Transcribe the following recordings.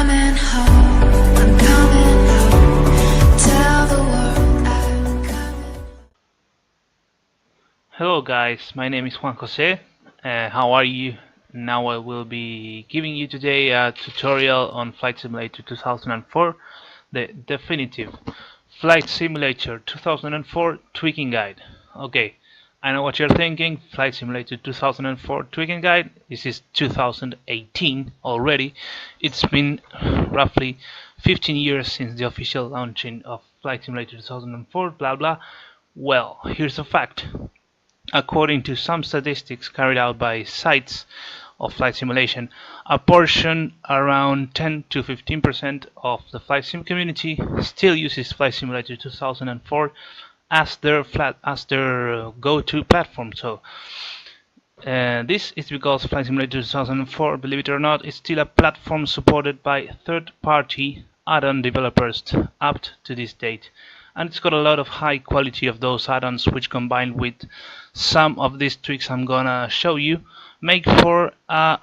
coming home, I'm coming home. Tell the world I'm coming. Hello guys, my name is Juan Jose. How are you? Now I will be giving you today a tutorial on Flight Simulator 2004, the Definitive Flight Simulator 2004 Tweaking Guide. Okay, I know what you're thinking, Flight Simulator 2004 Tweaking Guide. This is 2018 already. It's been roughly 15 years since the official launching of Flight Simulator 2004, blah blah. Well, here's a fact. According to some statistics carried out by sites of flight simulation, a portion around 10 to 15% of the flight sim community still uses Flight Simulator 2004 as their go-to platform. So this is because Flight Simulator 2004, believe it or not, is still a platform supported by third-party add-on developers up to this date. And it's got a lot of high quality of those add-ons, which combined with some of these tweaks I'm gonna show you, make for a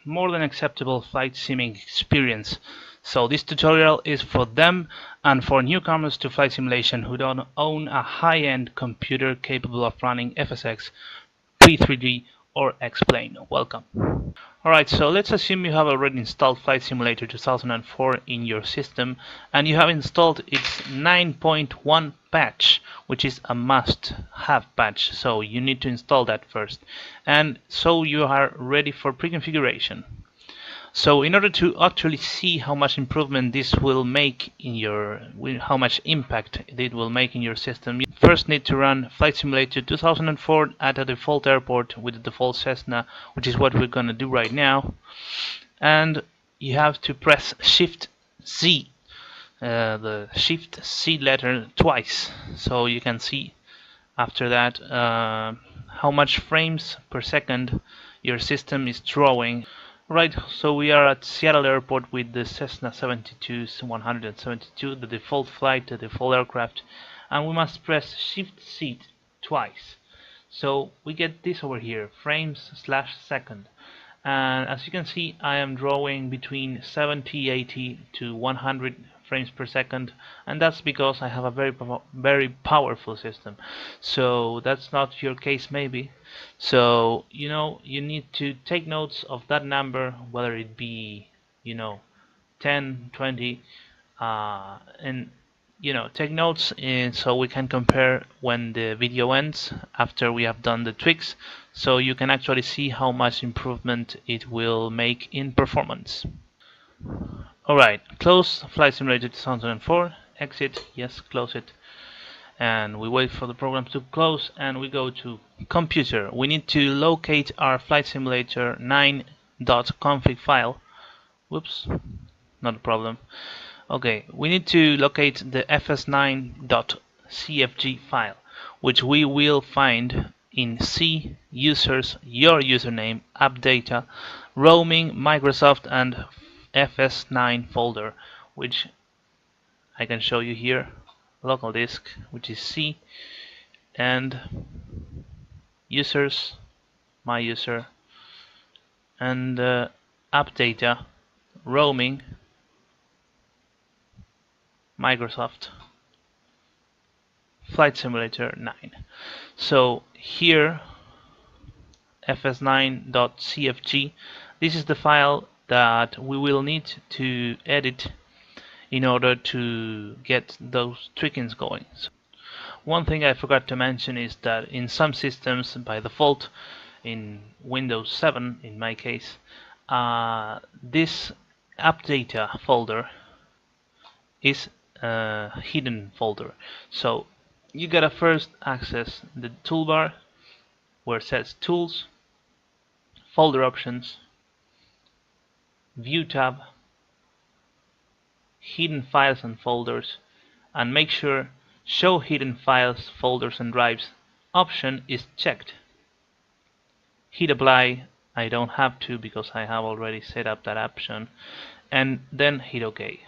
more than acceptable flight simming experience. So this tutorial is for them and for newcomers to flight simulation who don't own a high-end computer capable of running FSX, P3D or X-Plane. Welcome. Alright, so let's assume you have already installed Flight Simulator 2004 in your system and you have installed its 9.1 patch, which is a must-have patch, so you need to install that first. And so you are ready for pre-configuration. So in order to actually see how much improvement this will make in your, how much impact it will make in your system, you first need to run Flight Simulator 2004 at a default airport with the default Cessna, which is what we're gonna do right now. And you have to press Shift Z, the Shift C letter twice, so you can see after that how much frames per second your system is drawing. Right, so we are at Seattle Airport with the Cessna 172, the default flight, the default aircraft, and we must press Shift C twice. So we get this over here, frames/second. And as you can see, I am drawing between 70, 80 to 100 frames per second, and that's because I have a very powerful system. So that's not your case maybe. So you need to take notes of that number, whether it be 10, 20, and take notes so we can compare when the video ends after we have done the tweaks, so you can actually see how much improvement it will make in performance. Alright, close Flight Simulator 2004, exit, yes, close it, and we wait for the program to close and we go to computer. We need to locate our Flight Simulator 9.config file. Whoops, not a problem. Okay, we need to locate the fs9.cfg file, which we will find in C, users, your username, AppData, roaming, Microsoft, and fs9 folder, which I can show you here. Local disk, which is C, and users, my user, and AppData, roaming, Microsoft, Flight Simulator 9. So here, fs9.cfg, this is the file that we will need to edit in order to get those tweakings going. So one thing I forgot to mention is that in some systems, by default, in Windows 7 in my case, this AppData folder is a hidden folder. So you gotta first access the toolbar where it says Tools, Folder Options, View tab, Hidden Files and Folders, and make sure Show Hidden Files, Folders and Drives option is checked. Hit Apply. I don't have to because I have already set up that option, and then hit OK.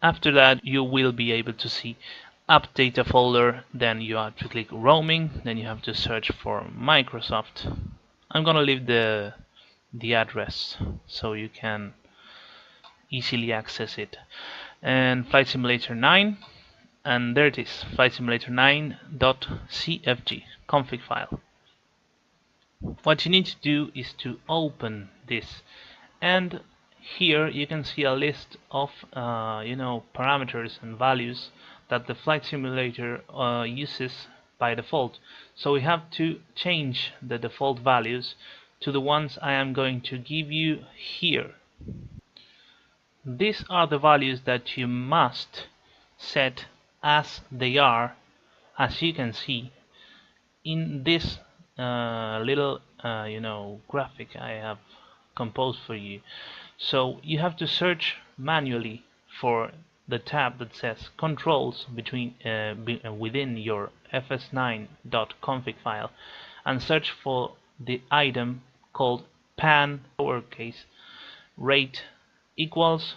After that you will be able to see AppData folder, then you have to click roaming, then you have to search for Microsoft. I'm gonna leave the address so you can easily access it. And Flight Simulator 9, and there it is, Flight Simulator 9.cfg config file. What you need to do is to open this, and here you can see a list of parameters and values that the flight simulator uses by default. So we have to change the default values to the ones I am going to give you here. These are the values that you must set as they are, as you can see in this little graphic I have composed for you. So you have to search manually for the tab that says controls within your fs9.config file, and search for the item called pan lowercase rate equals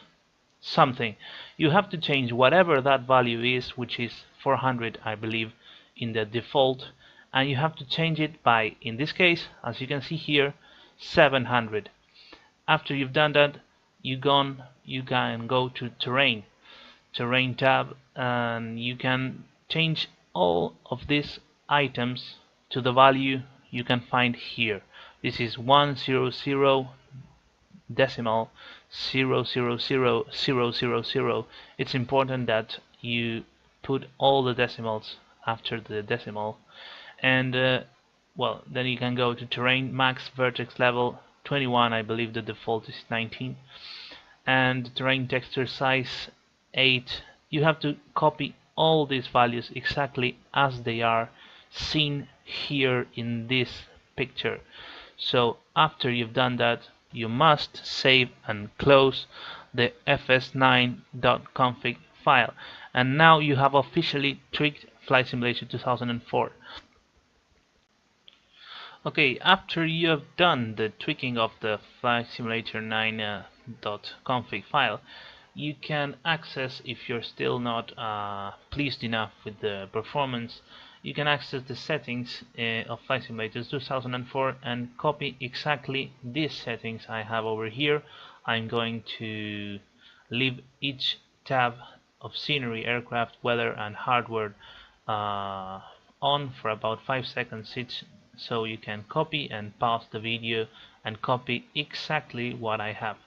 something. You have to change whatever that value is, which is 400 I believe in the default, and you have to change it by, in this case, as you can see here, 700. After you've done that, you can go to terrain tab, and you can change all of these items to the value you can find here. This is 100 decimal 0000000. It's important that you put all the decimals after the decimal, and well, then you can go to terrain, max vertex level 21, I believe the default is 19, and terrain texture size 8. You have to copy all these values exactly as they are seen here in this picture. So after you've done that, you must save and close the fs9.config file, and now you have officially tweaked Flight Simulator 2004. Okay, after you have done the tweaking of the Flight Simulator 9.config file, you can access, if you're still not pleased enough with the performance, you can access the settings of Flight Simulator 2004 and copy exactly these settings I have over here. I'm going to leave each tab of scenery, aircraft, weather and hardware on for about 5 seconds each, so you can copy and pause the video and copy exactly what I have.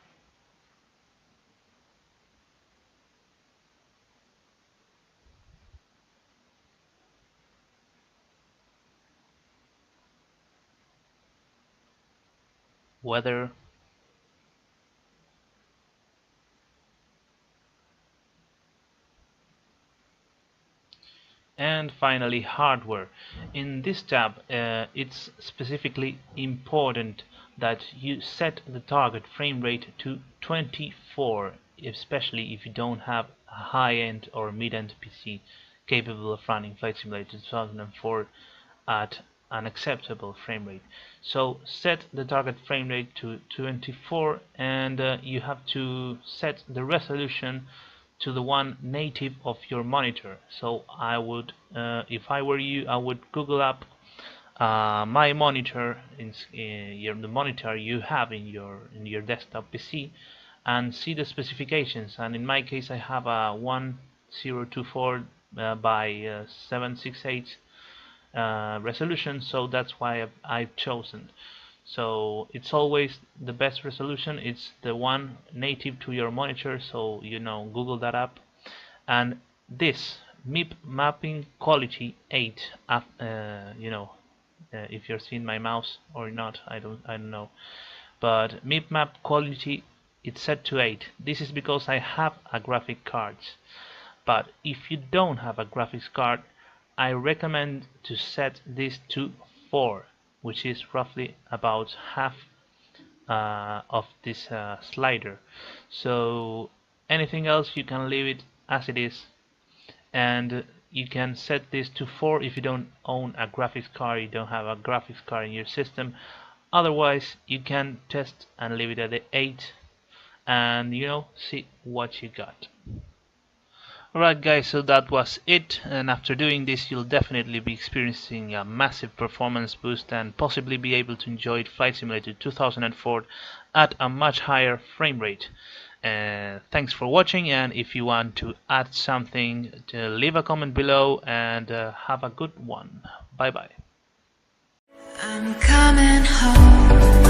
Weather, and finally hardware. In this tab, it's specifically important that you set the target frame rate to 24, especially if you don't have a high-end or mid-end PC capable of running Flight Simulator 2004 at an acceptable frame rate. So set the target frame rate to 24, and you have to set the resolution to the one native of your monitor. So I would, if I were you, I would Google up my monitor, the monitor you have in your desktop PC, and see the specifications. And in my case, I have a 1024 by 768 resolution, so that's why I've chosen. So it's always the best resolution, it's the one native to your monitor, so Google that up. And this Mipmap Quality 8 if you're seeing my mouse or not, I don't know, but Mipmap Quality, it's set to 8. This is because I have a graphic card, but if you don't have a graphics card, I recommend to set this to 4, which is roughly about half of this slider. So anything else you can leave it as it is, and you can set this to 4 if you don't own a graphics card, you don't have a graphics card in your system. Otherwise you can test and leave it at the 8 and see what you got. Alright guys, so that was it, and after doing this you'll definitely be experiencing a massive performance boost and possibly be able to enjoy Flight Simulator 2004 at a much higher frame rate. Thanks for watching, and if you want to add something, leave a comment below, and have a good one. Bye bye. I'm coming home.